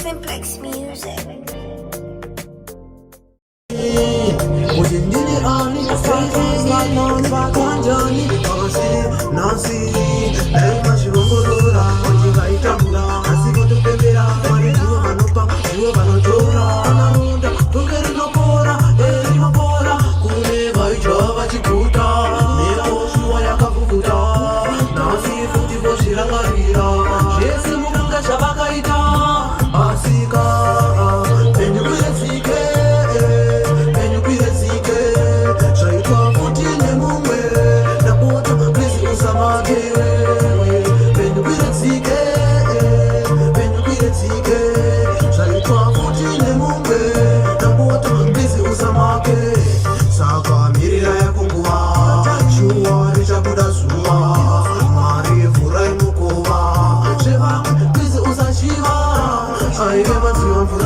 Simplex Music. Uzindile ani, status like Mount Bakanjani. Nancy, Elma Shirongorora, Ojiga Itamula, Asigo to Pembera, Maritu Manopa, Uobanora, Anarunda, Tukeri no Pora, Elima Pora, Kune Vaijava Chiputa, Meo Shuaya Kaputa, Nancy Futivo Shiragarira, Jesse Munga Shabakaita, Asika, Penuia Sike, Penuia Sike, Shaitwa Futine Mumwe, Napoto, please Usamage, Penuia Sike, Penuia Sike, Shaitwa Futine Mumwe, Napoto, please Usamage, Saka Mirila ya Kungua, Shua Richabuda Suma, Mari Furai Mukova, Sheva, please Usashiva, I never see one for